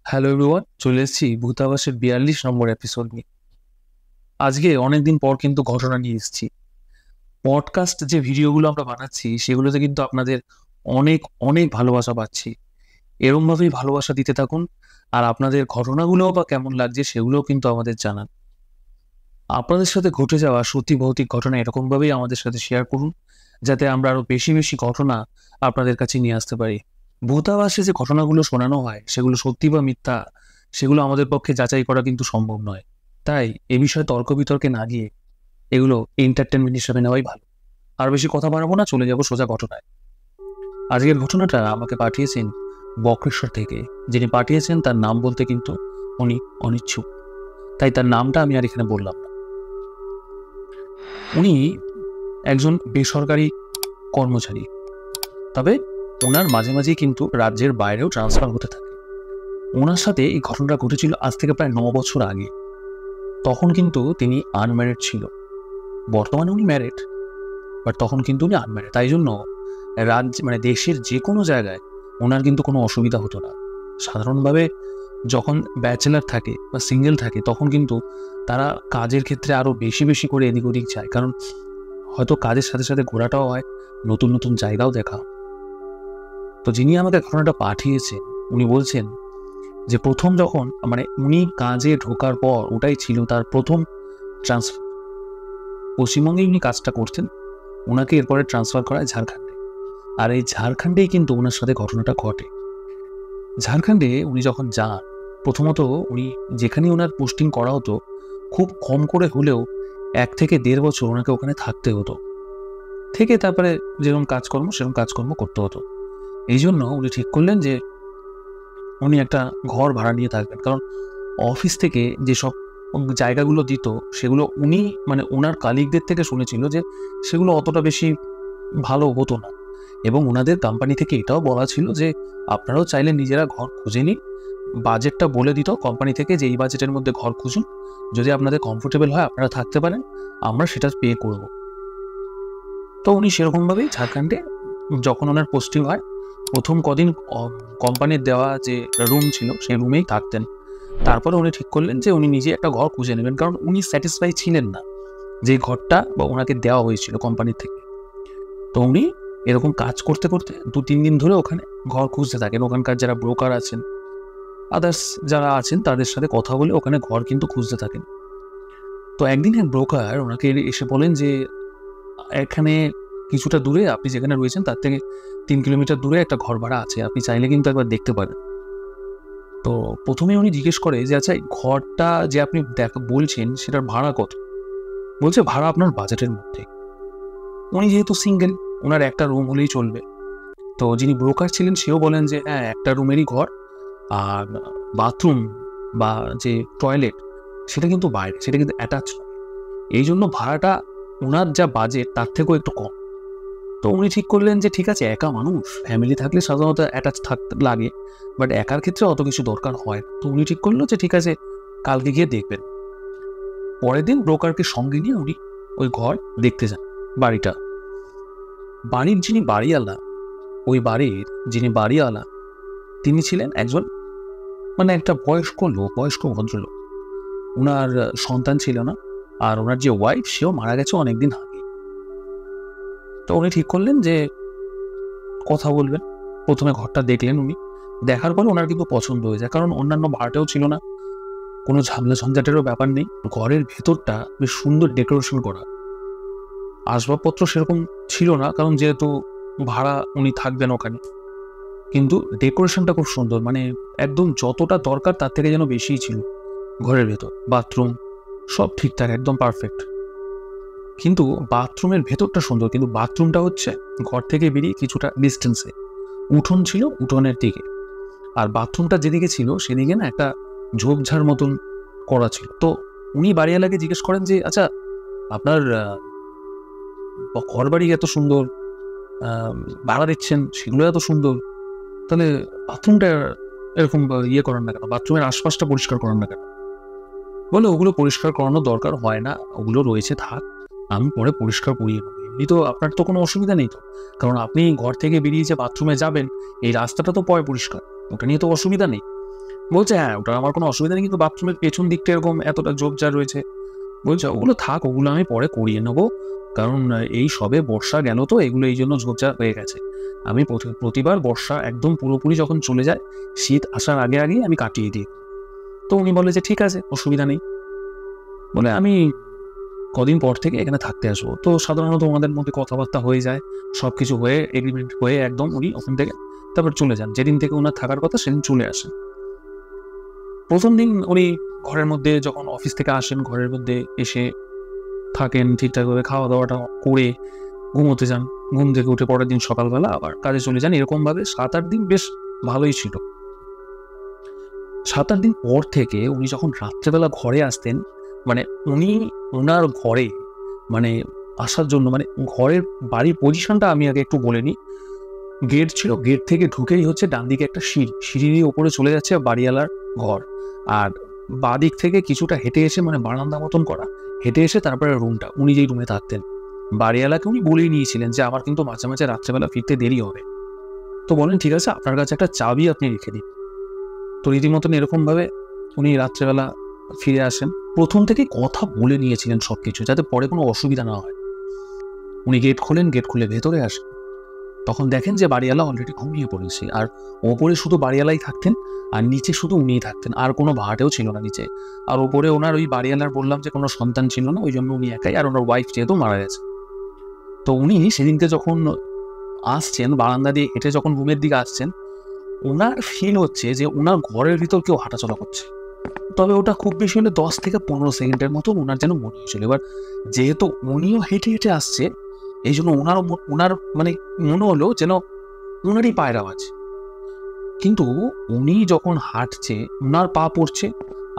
Hello everyone, চলে এসেছি ভূতাবাসের 42 নম্বর episode নিয়ে। আজকে অনেকদিন পর কিন্তু ঘটনা নিয়ে এসেছি। পডকাস্ট যে ভিডিওগুলো আমরা বানাচ্ছি সেগুলোতে কিন্তু আপনাদের অনেক অনেক ভালোবাসা পাচ্ছি। এরমভাবেই ভালোবাসা দিতে থাকুন, আর আপনাদের ঘটনাগুলোও বা কেমন লাগছে সেগুলোও কিন্তু আমাদের জানান। আপনাদের সাথে ঘটে যাওয়া সত্যি ভৌতিক ঘটনা এরকমভাবেই আমাদের সাথে শেয়ার করুন, যাতে আমরা আরও বেশি বেশি ঘটনা আপনাদের কাছে নিয়ে আসতে পারি। ভূতাবাসে যে ঘটনাগুলো শোনানো হয় সেগুলো সত্যি বা মিথ্যা সেগুলো আমাদের পক্ষে যাচাই করা কিন্তু সম্ভব নয়। তাই এ বিষয়ে তর্ক বিতর্কে না গিয়ে এগুলো এন্টারটেনমেন্ট হিসেবে নেওয়াই ভালো। আর বেশি কথা বাড়াবো না, চলে যাবো সোজা ঘটনায়। আজকের ঘটনাটা আমাকে পাঠিয়েছেন বক্রেশ্বর থেকে। যিনি পাঠিয়েছেন তার নাম বলতে কিন্তু উনি অনিচ্ছুক, তাই তার নামটা আমি আর এখানে বললাম না। উনি একজন বেসরকারি কর্মচারী, তবে ওনার মাঝে মাঝেই কিন্তু রাজ্যের বাইরেও ট্রান্সফার হতে থাকে। ওনার সাথে এই ঘটনাটা ঘটেছিল আজ থেকে প্রায় 9 বছর আগে। তখন কিন্তু তিনি আনম্যারিড ছিল। বর্তমানে উনি ম্যারিড, বাট তখন কিন্তু উনি আনম্যারিড। তাই জন্য মানে দেশের যে কোনো জায়গায় ওনার কিন্তু কোনো অসুবিধা হতো না। সাধারণভাবে যখন ব্যাচেলার থাকে বা সিঙ্গেল থাকে তখন কিন্তু তারা কাজের ক্ষেত্রে আরও বেশি বেশি করে এদিক ওদিক যায়, কারণ হয়তো কাজের সাথে সাথে ঘোরাটাও হয়, নতুন নতুন জায়গাও দেখা। তো যিনি আমাকে ঘটনাটা পাঠিয়েছেন উনি বলছেন যে প্রথম যখন মানে উনি কাজে ঢোকার পর ওটাই ছিল তার প্রথম ট্রান্সফার। পশ্চিমবঙ্গে উনি কাজটা করতেন, ওনাকে এরপরে ট্রান্সফার করা হয় ঝাড়খণ্ডে। আর এই ঝাড়খণ্ডেই কিন্তু ওনার সাথে ঘটনাটা ঘটে। ঝাড়খণ্ডে উনি যখন যান, প্রথমত উনি যেখানে ওনার পোস্টিং করা হতো খুব কম করে হলেও 1 থেকে 1.5 বছর ওনাকে ওখানে থাকতে হতো। থেকে তারপরে যেরকম কাজকর্ম সেরকম কাজকর্ম করতে হতো। এই জন্য উনি ঠিক করলেন যে উনি একটা ঘর ভাড়া নিয়ে থাকবেন, কারণ অফিস থেকে যেসব জায়গাগুলো দিত সেগুলো উনি মানে ওনার কালিগদের থেকে শুনেছিল যে সেগুলো অতটা বেশি ভালো হতো না। এবং ওনাদের কোম্পানি থেকে এটাও বলা ছিল যে আপনারাও চাইলে নিজেরা ঘর খুঁজে নিন। বাজেটটা বলে দিত কোম্পানি থেকে যে এই বাজেটের মধ্যে ঘর খুঁজুন, যদি আপনাদের কমফোর্টেবল হয় আপনারা থাকতে পারেন, আমরা সেটা পে করব। তো উনি সেরকমভাবেই ঝাড়খণ্ডে যখন ওনার পোস্টিং হয় প্রথম কদিন কোম্পানির দেওয়া যে রুম ছিল সেই রুমেই থাকতেন। তারপরে উনি ঠিক করলেন যে উনি নিজে একটা ঘর খুঁজে নেবেন, কারণ উনি স্যাটিসফাই ছিলেন না যে ঘরটা বা ওনাকে দেওয়া হয়েছিল কোম্পানি থেকে। তো উনি এরকম কাজ করতে করতে 2-3 দিন ধরে ওখানে ঘর খুঁজতে থাকেন। ওখানকার যারা ব্রোকার আছেন, আদার্স যারা আছেন তাদের সাথে কথা বলে ওখানে ঘর কিন্তু খুঁজতে থাকেন। তো একদিন এক ব্রোকার ওনাকে এসে বলেন যে এখানে কিছুটা দূরে আপনি যেখানে রয়েছেন তার থেকে 3 কিলোমিটার দূরে একটা ঘর ভাড়া আছে, আপনি চাইলে কিন্তু একবার দেখতে পারেন। তো প্রথমে উনি জিজ্ঞেস করে যে আচ্ছা ঘরটা যে আপনি বলছেন সেটার ভাড়া কত? বলছে ভাড়া আপনার বাজেটের মধ্যে। উনি যেহেতু সিঙ্গেল, ওনার একটা রুম হলেই চলবে। তো যিনি ব্রোকার ছিলেন সেও বলেন যে হ্যাঁ একটা রুমেরই ঘর, আর বাথরুম বা যে টয়লেট সেটা কিন্তু বাইরে, সেটা কিন্তু অ্যাটাচ নয়। এই জন্য ভাড়াটা ওনার যা বাজেট তার থেকেও একটু কম। তো উনি ঠিক করলেন যে ঠিক আছে, একা মানুষ, ফ্যামিলি থাকলে সাধারণত অ্যাটাচ থাকতে লাগে, বাট একার ক্ষেত্রে অত কিছু দরকার হয় না। তো উনি ঠিক করলো যে ঠিক আছে কালকে গিয়ে দেখবেন। পরের দিন ব্রোকারকে সঙ্গে নিয়ে উনি ওই ঘর দেখতে যান। বাড়ির যিনি বাড়িওয়ালা, ওই বাড়ির যিনি বাড়িওয়ালা তিনি ছিলেন একজন মানে একটা বয়স্ক লোক, বয়স্ক ভদ্রলোক। ওনার সন্তান ছিল না, আর ওনার যে ওয়াইফ সেও মারা গেছে অনেকদিন আগে। তো উনি ঠিক করলেন যে কথা বলবেন। প্রথমে ঘরটা দেখলেন উনি, দেখার পরে ওনার কিন্তু পছন্দ হয়ে যায়, কারণ অন্যান্য ভাড়াটাও ছিল না, কোনো ঝামেলা ঝঞ্ঝাটেরও ব্যাপার নেই। ঘরের ভেতরটা বেশ সুন্দর ডেকোরেশন করা। আসবাবপত্র সেরকম ছিল না, কারণ যেহেতু ভাড়া উনি থাকবেন ওখানে, কিন্তু ডেকোরেশনটা খুব সুন্দর, মানে একদম যতটা দরকার তার থেকে যেন বেশিই ছিল। ঘরের ভেতর বাথরুম সব ঠিকঠাক, একদম পারফেক্ট। কিন্তু বাথরুমের ভেতরটা সুন্দর, কিন্তু বাথরুমটা হচ্ছে ঘর থেকে বেরিয়ে কিছুটা ডিস্টেন্সে। উঠোন ছিল উঠোনের দিকে, আর বাথরুমটা যেদিকে ছিল সেদিকে না একটা ঝোপঝাড় মতন করা ছিল। তো উনি বাড়িওয়ালাকে জিজ্ঞেস করেন যে আচ্ছা আপনার ঘর বাড়ি এত সুন্দর, ভাড়া দিচ্ছেন সেগুলো এত সুন্দর, তাহলে বাথরুমটা এরকম ইয়ে করেন না কেন, বাথরুমের আশপাশটা পরিষ্কার করেন না কেন? বলে ওগুলো পরিষ্কার করানোর দরকার হয় না, ওগুলো রয়েছে থাক, আমি পরে পরিষ্কার করিয়ে নেবো। এমনি তো আপনার তো কোনো অসুবিধা নেই তো, কারণ আপনি ঘর থেকে বেরিয়ে যে বাথরুমে যাবেন এই রাস্তাটা তো পরে পরিষ্কার, ওটা নিয়ে তো অসুবিধা নেই। বলছে হ্যাঁ ওটা আমার কোনো অসুবিধা নেই, কিন্তু বাথরুমের পেছন দিকটা এরকম এতটা ঝোপঝাড় রয়েছে। বলছে ওগুলো থাক, ওগুলো আমি পরে করিয়ে নেবো, কারণ এই সবে বর্ষা গেল তো, এগুলো এই জন্য ঝোপঝাড় হয়ে গেছে। আমি প্রতিবার বর্ষা একদম পুরোপুরি যখন চলে যায়, শীত আসার আগে আগেই আমি কাটিয়ে দিই। তো উনি বলে যে ঠিক আছে, অসুবিধা নেই, বলে আমি কদিন পর থেকে এখানে থাকতে আসবো। তো সাধারণত ওনাদের মধ্যে কথাবার্তা হয়ে যায়, সব কিছু হয়ে এগ্রিমেন্ট হয়ে একদম উনি ওখান থেকে তারপর চলে যান। যেদিন থেকে ওনার থাকার কথা সেদিন চলে আসেন। প্রথম দিন উনি ঘরের মধ্যে যখন অফিস থেকে আসেন, ঘরের মধ্যে এসে থাকেন, ঠিকঠাকভাবে খাওয়া দাওয়াটা করে ঘুমোতে যান। ঘুম থেকে উঠে পরের দিন সকালবেলা আবার কাজে চলে যান। এরকমভাবে 7-8 দিন বেশ ভালোই ছিল। 7-8 দিন পর থেকে উনি যখন রাত্রেবেলা ঘরে আসতেন, মানে উনি ওনার ঘরে মানে আসার জন্য, মানে ঘরের বাড়ির পজিশনটা আমি আগে একটু বলে নিই। গেট ছিল, গেট থেকে ঢুকেই হচ্ছে ডান দিকে একটা সিঁড়ি দিয়ে ওপরে চলে যাচ্ছে বাড়িওয়ালার ঘর। আর বাঁ দিক থেকে কিছুটা হেঁটে এসে, মানে বারান্দা মতন করা, হেঁটে এসে তারপরে রুমটা, উনি যেই রুমে থাকতেন। বাড়িওয়ালাকে উনি বলেই নিয়েছিলেন যে আমার কিন্তু মাঝে মাঝে রাত্রেবেলা ফিরতে দেরি হবে। তো বলেন ঠিক আছে, আপনার কাছে একটা চাবি আপনি রেখে দিন। তো রীতিমতন এরকমভাবে উনি রাত্রেবেলা ফিরে আসেন। প্রথম থেকেই কথা বলে নিয়েছিলেন সব কিছু, যাতে পরে কোনো অসুবিধা না হয়। উনি গেট খোলেন, গেট খুলে ভেতরে আসেন, তখন দেখেন যে বাড়িওয়ালা অলরেডি ঘুমিয়ে পড়েছে। আর ওপরে শুধু বাড়িওয়ালাই থাকতেন, আর নিচে শুধু উনিই থাকতেন, আর কোনো ভাড়াটেও ছিল না নিচে। আর ওপরে ওনার ওই বাড়িওয়ালার বললাম যে কোনো সন্তান ছিল না, ওই জন্য উনি একাই, আর ওনার ওয়াইফ যেহেতু মারা গেছে। তো উনি সেদিনকে যখন আসছেন, বারান্দা দিয়ে হেঁটে যখন রুমের দিকে আসছেন, ওনার ফিল হচ্ছে যে ওনার ঘরের ভিতর কেউ হাঁটাচলা করছে। তবে ওটা খুব বেশি হলে 10 থেকে 15 সেকেন্ডের মতো ওনার যেন মনে হয়েছিল। এবার যেহেতু উনিও হেঁটে হেঁটে আসছে, এই জন্য ওনার মানে মনে হলো যেন ওনারই পায়ের আওয়াজ। কিন্তু উনি যখন হাঁটছে, ওনার পা পড়ছে,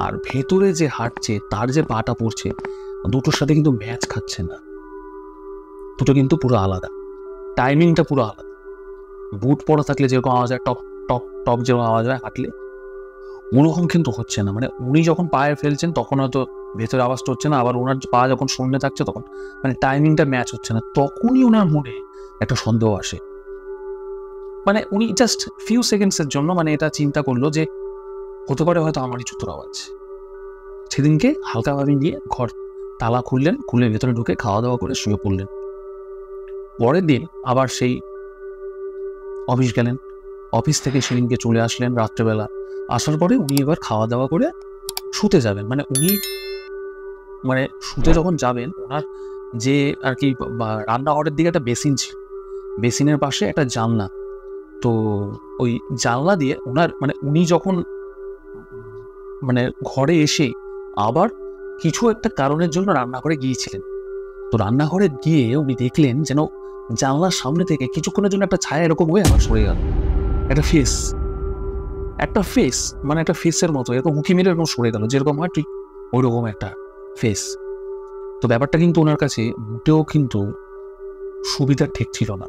আর ভেতরে যে হাঁটছে তার যে পাটা পড়ছে, দুটোর সাথে কিন্তু ম্যাচ খাচ্ছে না। দুটো কিন্তু পুরো আলাদা, টাইমিংটা পুরো আলাদা। বুট পরা থাকলে যেরকম আওয়াজ হয়, টপ টপ টপ যেরকম আওয়াজ হয় হাঁটলে, ওরকম কিন্তু হচ্ছে না। মানে উনি যখন পায়ে ফেলছেন তখন হয়তো ভেতরে আওয়াজটা হচ্ছে না, আবার ওনার পা যখন শূন্যে থাকছে তখন মানে টাইমিংটা ম্যাচ হচ্ছে না। তখনই ওনার মনে একটা সন্দেহ আসে। মানে উনি জাস্ট ফিউ সেকেন্ডসের জন্য মানে এটা চিন্তা করলো যে হতে পারে হয়তো আমারই জুতোর আওয়াজ। সেদিনকে হালকাভাবে নিয়ে ঘর তালা খুললেন, খুলে ভেতরে ঢুকে খাওয়া দাওয়া করে শুয়ে পড়লেন। পরের দিন আবার সেই অফিস গেলেন। অফিস থেকে সেদিনকে চলে আসলেন রাত্রেবেলা। আসার পরে উনি এবার খাওয়া দাওয়া করে শুতে যাবেন। মানে উনি মানে শুতে যখন যাবেন, ওনার যে আর কি রান্নাঘরের দিকে একটা বেসিন ছিল, বেসিনের পাশে একটা জানলা। তো ওই জানলা দিয়ে ওনার মানে উনি যখন মানে ঘরে এসে আবার কিছু একটা কারণের জন্য রান্নাঘরে গিয়েছিলেন। তো রান্নাঘরে গিয়ে উনি দেখলেন যেন জানলার সামনে থেকে কিছুক্ষণের জন্য একটা ছায়া এরকম হয়ে আবার সরে গেল। একটা ফেস মানে একটা ফেসের মতো এরকম উঁকি মেরে এরকম সরে গেল, যেরকম হয় ঠিক ওইরকম একটা ফেস। তো ব্যাপারটা কিন্তু ওনার কাছে মোটেও কিন্তু সুবিধার ঠিক ছিল না।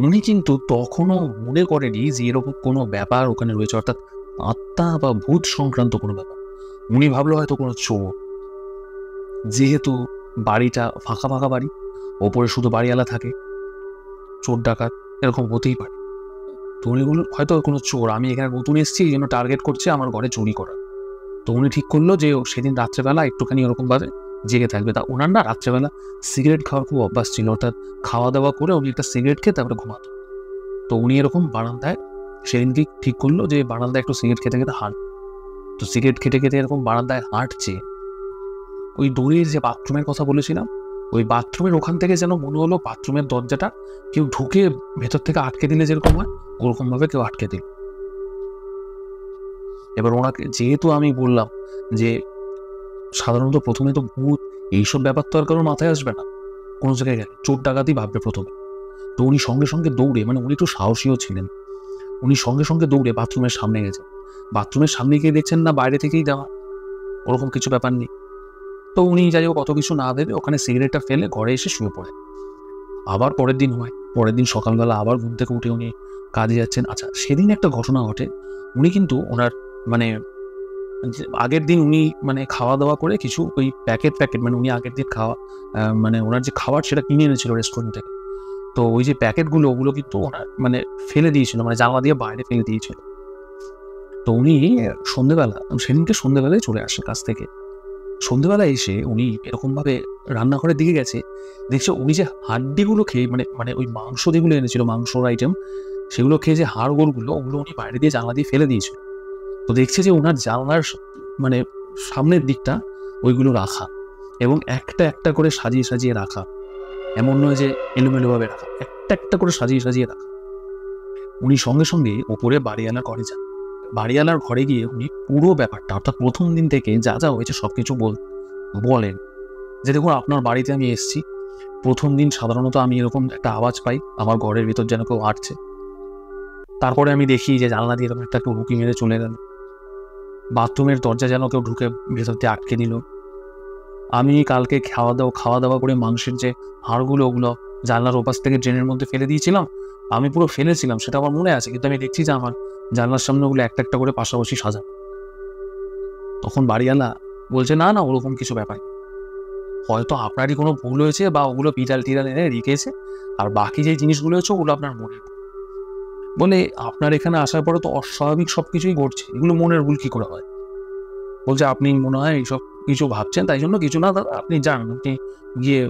উনি কিন্তু তখনও মনে করেনি যে এরকম কোনো ব্যাপার ওখানে রয়েছে, অর্থাৎ আত্মা বা ভূত সংক্রান্ত কোনো ব্যাপার। উনি ভাবলো হয়তো কোনো চোর, যেহেতু বাড়িটা ফাঁকা ফাঁকা বাড়ি, ওপরে শুধু বাড়িওয়ালা থাকে, চোর ডাকাত এরকম হতেই পারে। তো উনি বললেন হয়তো কোনো চোর, আমি এখানে নতুন এসেছি এই জন্য টার্গেট করছে আমার ঘরে চুরি করা। তো উনি ঠিক করলো যে সেদিন রাত্রেবেলা একটুখানি ওরকমভাবে জেগে থাকবে। তা ওনার না রাত্রেবেলা সিগারেট খাওয়ার খুব অভ্যাস ছিল, অর্থাৎ খাওয়া দাওয়া করে উনি একটা সিগারেট খেয়ে তারপরে ঘুমাতো। তো উনি এরকম বারান্দায় সেদিনকে ঠিক করলো যে বারান্দায় একটু সিগারেট খেতে খেতে হাঁট। তো সিগারেট খেতে খেতে এরকম বারান্দায় হাঁটছে, ওই দূরের যে বাথরুমের কথা বলেছিলাম, ওই বাথরুমের ওখান থেকে যেন মনে হলো বাথরুমের দরজাটা কেউ ঢুকে ভেতর থেকে আটকে দিলে যেরকম হয় ওরকমভাবে কেউ আটকে দিল। এবার ওনাকে যেহেতু আমি বললাম যে সাধারণত প্রথমে তো ভূত এইসব ব্যাপার তো আর কারোর মাথায় আসবে না, কোনো জায়গায় গেলে চোর ডাকাতি ভাববে প্রথমে। তো উনি সঙ্গে সঙ্গে দৌড়ে, মানে উনি একটু সাহসীও ছিলেন, উনি সঙ্গে সঙ্গে দৌড়ে বাথরুমের সামনে গেছেন। বাথরুমের সামনে গিয়ে দেখছেন না বাইরে থেকেই দেওয়া, ওরকম কিছু ব্যাপার নেই। তো উনি যাই হোক অত কিছু না ভেবে ওখানে সিগারেটটা ফেলে ঘরে এসে শুয়ে পড়ে। আবার পরের দিন হয়, পরের দিন সকালবেলা আবার ঘুম থেকে উঠে উনি কাজে যাচ্ছেন। আচ্ছা, সেদিন একটা ঘটনা ঘটে। উনি কিন্তু ওনার মানে আগের দিন উনি মানে খাওয়া দাওয়া করে কিছু ওই প্যাকেট মানে উনি আগের দিন খাওয়া মানে ওনার যে খাবার সেটা কিনে এনেছিল রেস্টুরেন্ট থেকে। তো ওই যে প্যাকেটগুলো ওগুলো কিন্তু ওনার মানে ফেলে দিয়েছিল, মানে জানলা দিয়ে বাইরে ফেলে দিয়েছিল। তো উনি সেদিনকে সন্ধ্যেবেলায় চলে আসে কাছ থেকে। সন্ধ্যেবেলায় এসে উনি এরকমভাবে রান্নাঘরের দিকে গেছে, দেখছে উনি যে হাড্ডিগুলো খেয়ে মানে মানে ওই মাংস যেগুলো এনেছিল, মাংসর আইটেম, সেগুলো খেয়ে যে হাড়গোড়গুলো ওগুলো উনি বাইরে দিয়ে জানলা দিয়ে ফেলে দিয়েছিল। তো দেখছে যে ওনার জানলার মানে সামনের দিকটা ওইগুলো রাখা, এবং একটা একটা করে সাজিয়ে সাজিয়ে রাখা, এমন নয় যে এলোমেলোভাবে রাখা, একটা একটা করে সাজিয়ে সাজিয়ে রাখা। উনি সঙ্গে সঙ্গে ওপরে বাড়িওয়ালার ঘরে যান। বাড়িওয়ালার ঘরে গিয়ে উনি পুরো ব্যাপারটা, অর্থাৎ প্রথম দিন থেকে যা যা হয়েছে সবকিছু বলেন যে দেখুন আপনার বাড়িতে আমি এসেছি, প্রথম দিন সাধারণত আমি এরকম একটা আওয়াজ পাই, আমার ঘরের ভিতর যেন কেউ হাঁটছে। তারপরে আমি দেখি যে জানলা দিয়ে এরকম একটা উঁকি মেরে চলে গেল। বাথরুমের দরজা যেন কেউ ঢুকে ভেতর দিয়ে আটকে দিল। আমি কালকে খাওয়া দাওয়া করে মাংসের যে হাড়গুলো ওগুলো জানলার ওপাশ থেকে ড্রেনের মধ্যে ফেলে দিয়েছিলাম, আমি পুরো ফেলেছিলাম, সেটা আমার মনে আছে, কিন্তু আমি দেখছি যে আমার জানলার সামনে ওগুলো একটা একটা করে পাশাপাশি সাজানো। তখন বাড়িওয়ালা বলছে না না, ওরকম কিছু ব্যাপার নেই, হয়তো আপনারই কোনো ভুল হয়েছে বা ওগুলো পিটাল টিরাল এনে রেখেছে, আর বাকি যে জিনিসগুলো হচ্ছে ওগুলো আপনার মনে বলে আপনার এখানে আসার পরে তো অস্বাভাবিক সব কিছুই ঘটছে, এগুলো মনের ভুল কি করে হয়? বলছে আপনি মনে হয় এইসব কিছু ভাবছেন, তাই জন্য কিছু না দাদা, আপনি যান, আপনি গিয়ে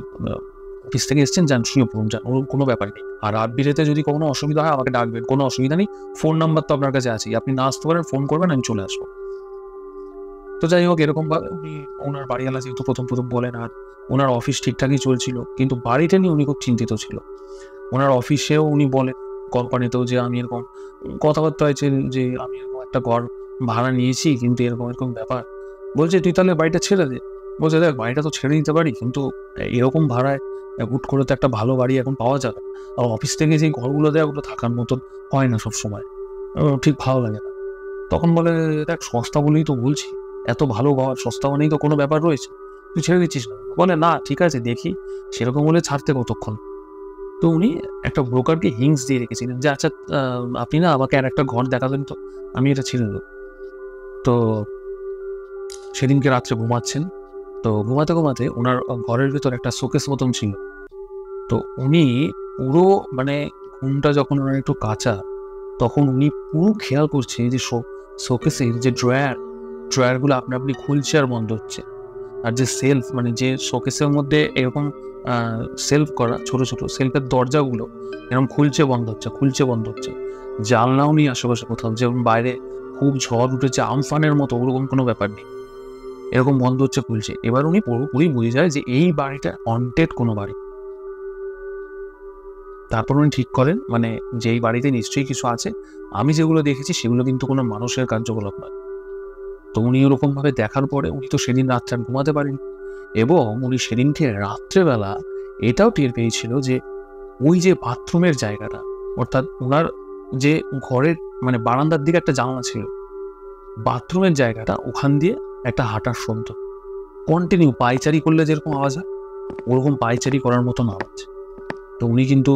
অফিস থেকে এসছেন, যান শুয়ে পড়ুন, যান, ওর কোনো ব্যাপার নেই। আর রাত বিরেতে যদি কোনো অসুবিধা হয় আমাকে ডাকবেন, কোনো অসুবিধা নেই, ফোন নাম্বার তো আপনার কাছে আছেই, আপনি না আসতে পারেন ফোন করবেন, আমি চলে আসবো। তো যাই হোক, এরকমভাবে উনি ওনার বাড়িওয়ালা যেহেতু প্রথম বলেন, আর ওনার অফিস ঠিকঠাকই চলছিল, কিন্তু বাড়িটা নিয়ে উনি খুব চিন্তিত ছিল। ওনার অফিসেও উনি বলেন, কোম্পানিতেও, যে আমি এরকম কথাবার্তা হয়েছে যে আমি এরকম একটা ঘর ভাড়া নিয়েছি, কিন্তু এরকম এরকম ব্যাপার। বলছে তুই তাহলে বাড়িটা ছেড়ে দে। বলছে দেখ, বাড়িটা তো ছেড়ে দিতে পারি, কিন্তু এরকম ভাড়ায় হুট করে তো একটা ভালো বাড়ি এখন পাওয়া যাবে, আর অফিস থেকে যে ঘরগুলো দেয় ওগুলো থাকার মতন হয় না সবসময়, ঠিক ভালো লাগে না। তখন বলে দেখ, সস্তা বলেই তো বলছি, এত ভালো ঘর সস্তা মানেই তো কোনো ব্যাপার রয়েছে, তুই ছেড়ে দিচ্ছিস না? বলে না ঠিক আছে দেখি, সেরকম হলে ছাড়তে কতক্ষণ। তো উনি একটা ব্রোকারকে হিংস দিয়ে রেখেছিলেন যে আচ্ছা আপনি না আমাকে আর একটা ঘর দেখাবেন, তো আমি এটা ছেড়ে দেবো। তো সেদিনকে রাত্রে ঘুমাচ্ছেন, তো ঘুমাতে ঘুমাতে ওনার ঘরের ভেতর একটা শোকেস মতন ছিল। তো উনি পুরো মানে ঘুমটা যখন ওনার একটু কাঁচা, তখন উনি পুরো খেয়াল করছে যে শোকেসের যে ড্রয়ারগুলো আপনি আপনি খুলছে আর বন্ধ হচ্ছে, আর যে সেলফ মানে যে শোকেসের মধ্যে এরকম সেলফ করা ছোট ছোট সেলফের দরজাগুলো এরকম খুলছে বন্ধ হচ্ছে। জানলাও নেই আশেপাশে কোথাও, যেমন বাইরে খুব ঝড় উঠেছে আমফানের মতো, ওরকম কোনো ব্যাপার নেই, এরকম বন্ধ হচ্ছে খুলছে। এবার উনি পুরোপুরি বুঝে যায় যে এই বাড়িটা হন্টেড কোনো বাড়ি। তারপর উনি ঠিক করেন মানে যে এই বাড়িতে নিশ্চয়ই কিছু আছে, আমি যেগুলো দেখেছি সেগুলো কিন্তু কোনো মানুষের কার্যকলাপ নয়। তো উনি ওরকমভাবে দেখার পরে উনি তো সেদিন রাত্রে আর ঘুমাতে পারেন, এবং উনি সেদিনকে রাত্রেবেলা এটাও টের পেয়েছিল যে ওই যে বাথরুমের জায়গাটা, অর্থাৎ ওনার যে ঘরের মানে বারান্দার দিকে একটা জানলা ছিল, বাথরুমের জায়গাটা ওখান দিয়ে একটা হাঁটার শব্দ, কন্টিনিউ পায়চারি করলে যেরকম আওয়াজ হয় ওরকম পায়চারি করার মতন আওয়াজ। তো উনি কিন্তু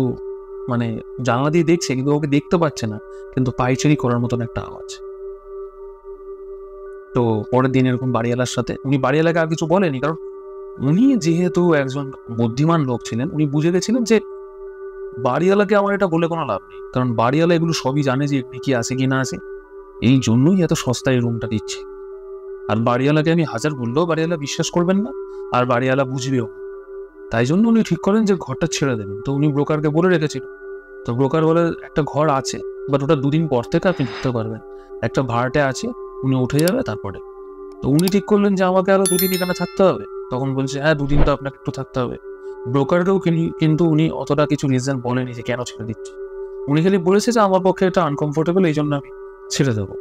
মানে জানলা দিয়ে দেখছে, কিন্তু ওকে দেখতে পাচ্ছে না, কিন্তু পায়চারি করার মতন একটা আওয়াজ। তো পরের দিন এরকম বাড়িওয়ালার সাথে, উনি বাড়িওয়ালাকে আর কিছু বলেনি, কারণ উনি যেহেতু একজন বুদ্ধিমান লোক ছিলেন, উনি বুঝে গেছিলেন যে বাড়িওয়ালাকে আমার এটা বলে কোনো লাভ নেই, কারণ বাড়িওয়ালা এগুলো সবই জানে যে এখানে কি আছে কি না আছে, এই জন্যই এত সস্তায় রুমটা দিচ্ছে। আর বাড়িওয়ালাকে আমি হাজার বললেও বাড়িওয়ালা বিশ্বাস করবেন না, আর বাড়িওয়ালা বুঝবেও। তাই জন্য উনি ঠিক করেন যে ঘরটা ছেড়ে দেবেন। তো উনি ব্রোকারকে বলে রেখেছিল, তো ব্রোকার বলে একটা ঘর আছে, বাট ওটা 2 দিন পর থেকে আপনি ঢুকতে পারবেন, একটা ভাড়াটে আছে, উনি উঠে যাবে তারপরে। তো উনি ঠিক করলেন যে আমাকে আরো 2 দিন এখানে থাকতে হবে। তখন বলছে হ্যাঁ 2 দিন তো আপনাকে একটু থাকতে হবে। ব্রোকারকেও কিন্তু উনি অতটা কিছু রিজন বলেনি যে কেন ছেড়ে দিচ্ছে, উনি খালি বলেছে যে আমার পক্ষে এটা আনকমফোর্টেবল, এই জন্য আমি ছেড়ে দেবো।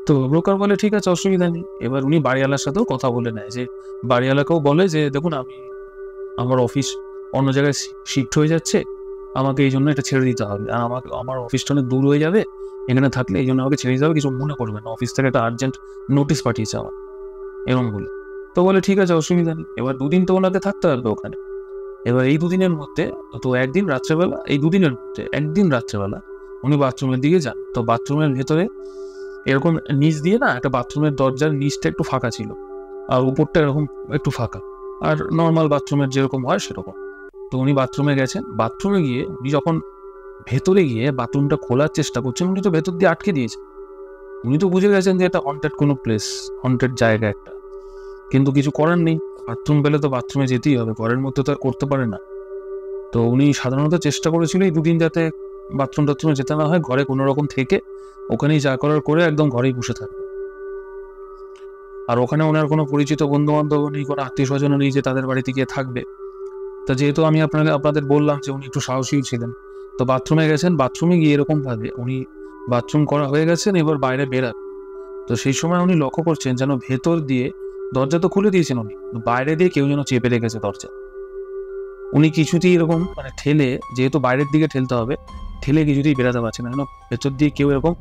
তো ব্রোকার বলে ঠিক আছে অসুবিধা নেই। এবার উনি বাড়িওয়ালার সাথেও কথা বলে নেয়, যে বাড়িওয়ালাকেও বলে যে দেখুন আমার অফিস অন্য জায়গায় শিফট হয়ে যাচ্ছে, আমাকে এই জন্য এটা ছেড়ে দিতে হবে, আর আমার অফিসটা অনেক দূর হয়ে যাবে এখানে থাকলে, এই জন্য আমাকে ছেড়ে দিতে হবে, কিছু মনে করবেন না, অফিস থেকে একটা আর্জেন্ট নোটিশ পাঠিয়েছে আমার, এরকম বলে। তো বলে ঠিক আছে অসুবিধা নেই। এবার 2 দিন তো ওনাকে থাকতে হবে ওখানে। এবার এই 2 দিনের মধ্যে, তো একদিন রাত্রেবেলা, এই 2 দিনের মধ্যে একদিন রাত্রেবেলা উনি বাথরুমের দিকে যান। তো বাথরুমের ভেতরে এরকম নিচ দিয়ে না একটা বাথরুমের দরজার নিচটা একটু ফাঁকা ছিল, আর উপরটা এরকম একটু ফাঁকা, আর নর্মাল বাথরুমের যেরকম হয় সেরকম। তো উনি বাথরুমে গেছেন, বাথরুমে গিয়ে উনি যখন ভেতরে গিয়ে বাথরুমটা খোলার চেষ্টা করছেন, উনি তো ভেতর দিয়ে আটকে দিয়েছেন। উনি তো বুঝে গেছেন যে এটা হন্টেড কোনো প্লেস, হন্টেড জায়গা একটা, কিন্তু কিছু করার নেই, বাথরুম পেলে তো বাথরুমে যেতেই হবে, ঘরের মধ্যে তো আর করতে পারে না। তো উনি সাধারণত চেষ্টা করেছিল এই দুদিন যাতে বাথরুম টাথরুমে যেতে না হয়, ঘরে কোনো রকম থেকে ওখানেই যা করার করে একদম ঘরেই বসে থাকবে। আর ওখানে ওনার কোনো পরিচিত বন্ধু বান্ধব নেই, কোনো আত্মীয় স্বজনও নেই যে তাদের বাড়িতে গিয়ে থাকবে। তা যেহেতু আমি আপনাদের বললাম যে উনি একটু সাহসী ছিলেন, তো বাথরুমে গেছেন, বাথরুমে গিয়ে এরকম ভাবে উনি বাথরুম করা হয়ে গেছেন, এবার বাইরে বেরান। তো সেই সময় উনি লক্ষ্য করছেন যেন ভেতর দিয়ে, দরজা তো খুলে দিয়েছেন উনি, বাইরে দিয়ে কেউ যেন চেপে রেখেছে দরজা। উনি কিছুতেই এরকম মানে ঠেলে, যেহেতু বাইরের দিকে ঠেলতে হবে, ঠেলে কিছুতেই বেরাতে পারছেন না, ভেতর দিয়ে কেউ এরকম,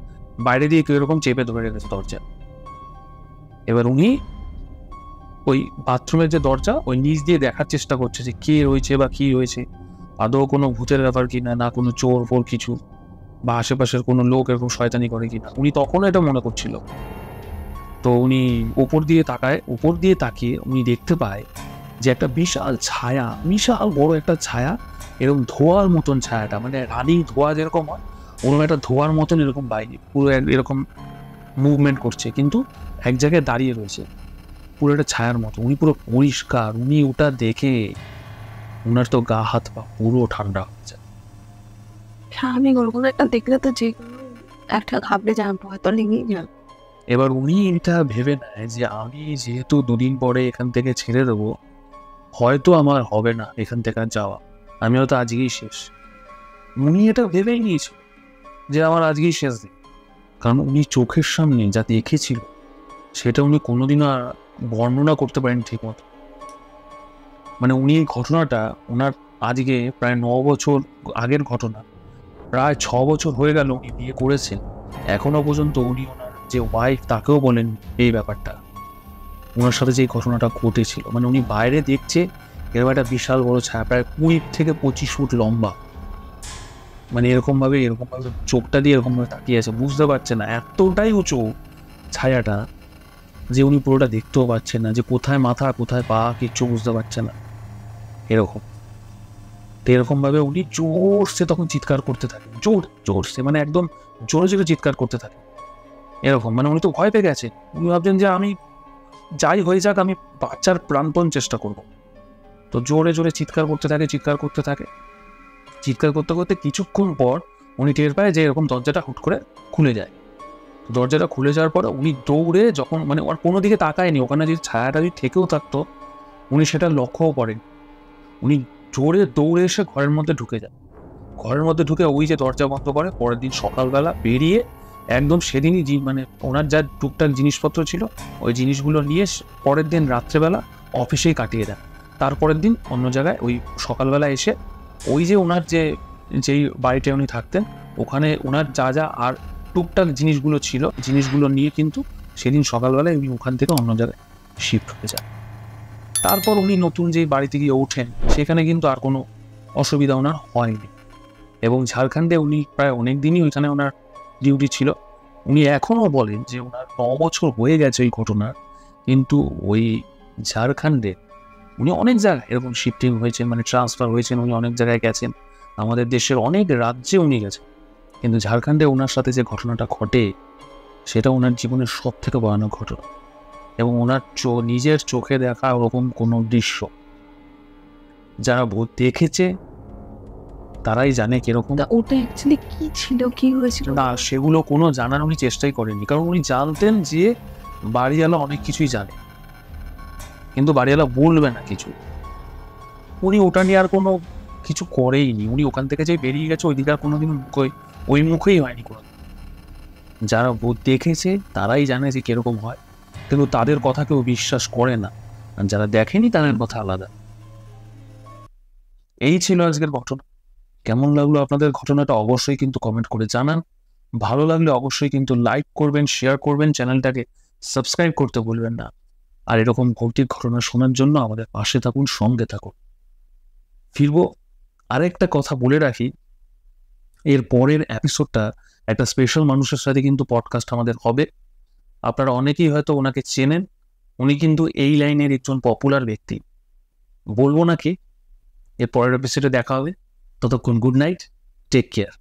বাইরে দিয়ে কেউ এরকম চেপে ধরে রেখেছে দরজা। এবার উনি ওই বাথরুমের যে দরজা ওই নিচ দিয়ে দেখার চেষ্টা করছে যে কে রয়েছে বা কি হয়েছে, আদৌ কোনো ভূতের ব্যাপার কিনা, না কোনো চোর ফোর কিছু, বা আশেপাশের কোনো লোক এরকম শয়তানি করে কিনা, উনি তখনও এটা মনে করছিল। তো উনি উপর দিয়ে তাকিয়ে উনি দেখতে পায় যে একটা বিশাল ছায়া, বিশাল বড় একটা ছায়া, এরকম ধোয়ার মতন ছায়াটা, মানে রানিং ধোয়া যেরকম হয় ওরকম একটা ধোয়ার মতন এরকম বাইরে পুরো এরকম মুভমেন্ট করছে, কিন্তু এক জায়গায় দাঁড়িয়ে রয়েছে পুরো একটা ছায়ার মতো। উনি পুরো পরিষ্কার, উনি ওটা দেখে ওনার তো গা হাত পা পুরো ঠান্ডা হয়ে যায়। আমি ওরকম একটা দেখলে তো যে একটা ঘাবড়ে যান, ভয় তো লেগেই যান। এবার উনি এটা ভেবে নেয় যে আমি যেহেতু দুদিন পরে এখান থেকে ছেড়ে দেবো, হয়তো আমার হবে না এখান থেকে যাওয়া, আমি হয়তো আজকেই শেষ। উনি এটা ভেবেই নিয়েছিল যে আমার আজকেই শেষ দিন, কারণ উনি চোখের সামনে যা দেখেছিল সেটা উনি কোনোদিনও বর্ণনা করতে পারেন ঠিক মতো। মানে উনি এই ঘটনাটা, ওনার আজকে প্রায় 9 বছর আগের ঘটনা, প্রায় 6 বছর হয়ে গেল উনি বিয়ে করেছেন, এখনো পর্যন্ত উনি ওনার যে ওয়াইফ তাকেও বলেন এই ব্যাপারটা, ওনার সাথে যে ঘটনাটা ঘটেছিল। মানে উনি বাইরে দেখছে এরকম একটা বিশাল বড় ছায়া, প্রায় 20 থেকে 25 ফুট লম্বা, মানে এরকমভাবে চোখটা দিয়ে এরকমভাবে তাকিয়ে আছে, বুঝতে পারছে না, এতটাই উঁচু ছায়াটা যে উনি পুরোটা দেখতেও পাচ্ছেন না, যে কোথায় মাথা কোথায় পা কিচ্ছু বুঝতে পারছে না এরকম। তো এরকমভাবে উনি জোরসে তখন চিৎকার করতে থাকেন, জোরসে মানে একদম জোরে জোরে চিৎকার করতে থাকেন এরকম। মানে উনি তো ভয় পেয়ে গেছেন, উনি ভাবছেন যে আমি যাই হয়ে যাক আমি বাচ্চার প্রাণপণ চেষ্টা করব। তো জোরে জোরে চিৎকার করতে থাকে, চিৎকার করতে করতে কিছুক্ষণ পর উনি টের পায় যে এরকম দরজাটা হুট করে খুলে যায়। দরজাটা খুলে যাওয়ার পরে উনি দৌড়ে, যখন মানে ওর কোনো দিকে তাকায়নি, ওখানে যদি ছায়াটা যদি থেকেও থাকতো উনি সেটা লক্ষ্যও করেন, উনি জোরে দৌড়ে এসে ঘরের মধ্যে ঢুকে যায়। ঘরের মধ্যে ঢুকে ওই যে দরজা বন্ধ করে, পরের দিন সকালবেলা বেরিয়ে একদম সেদিনই মানে ওনার যা টুকটাক জিনিসপত্র ছিল ওই জিনিসগুলো নিয়ে পরের দিন রাত্রেবেলা অফিসেই কাটিয়ে দেন। তারপরের দিন অন্য জায়গায় ওই সকালবেলা এসে ওই যে ওনার যেই বাড়িতে উনি থাকতেন ওখানে ওনার যা আর টুকটাক জিনিসগুলো ছিল, জিনিসগুলো নিয়ে কিন্তু সেদিন সকালবেলায় উনি ওখান থেকে অন্য জায়গায় শিফট হয়ে যান। তারপর উনি নতুন যে বাড়িতে গিয়ে ওঠেন সেখানে কিন্তু আর কোনো অসুবিধা ওনার হয়নি, এবং ঝাড়খণ্ডে উনি প্রায় অনেক দিনই ওইখানে ওনার ডিউটি ছিল। উনি এখনও বলেন যে ওনার 9 বছর হয়ে গেছে ওই ঘটনার, কিন্তু ওই ঝাড়খণ্ডে উনি অনেক জায়গায় এরকম শিফটিং হয়েছেন, মানে ট্রান্সফার হয়েছেন, উনি অনেক জায়গায় গেছেন, আমাদের দেশের অনেক রাজ্যে উনি গেছেন, কিন্তু ঝাড়খণ্ডে ওনার সাথে যে ঘটনাটা ঘটে সেটা ওনার জীবনের সব থেকে ভয়ানক ঘটনা, এবং ওনার নিজের চোখে দেখা ওরকম কোনো দৃশ্য যারা ভূত দেখেছে তারাই জানে কিরকম। ওটা অ্যাকচুয়ালি কি ছিল, কি হয়েছিল না, সেগুলো কোনো জানার উনি চেষ্টাই করেননি, কারণ উনি জানতেন যে বাড়িওয়ালা অনেক কিছুই জানে, কিন্তু বাড়িওয়ালা বলবে না কিছু। উনি ওটা নিয়ে আর কোনো কিছু করেইনি, উনি ওখান থেকে যে বেরিয়ে গেছে ওইদিকে আর কোনোদিন ওই মুখেই হয়নি কোনো। যারা ভূত দেখেছে তারাই জানে যে কিরকম হয়, কিন্তু তাদের কথা কেউ বিশ্বাস করে না, আর যারা দেখেনি তাদের কথা আলাদা। এই ছিল আজকের ঘটনা। কেমন লাগলো আপনাদের ঘটনাটা অবশ্যই কিন্তু কমেন্ট করে জানান। ভালো লাগলে অবশ্যই কিন্তু লাইক করবেন, শেয়ার করবেন, চ্যানেলটাকে সাবস্ক্রাইব করতে ভুলবেন না। আর এরকম ভৌতিক ঘটনা শোনার জন্য আমাদের পাশে থাকুন, সঙ্গে থাকুন। ফিরবো। আরেকটা কথা বলে রাখি, এর পরের এপিসোডটা একটা স্পেশাল মানুষের সাথে কিন্তু পডকাস্ট আমাদের হবে। আপনারা অনেকেই হয়তো ওনাকে চেনেন, উনি কিন্তু এই লাইনের একজন পপুলার ব্যক্তি, বলবো নাকি, এর পরের এপিসোডে দেখা হবে। ততক্ষণ গুড নাইট, টেক কেয়ার।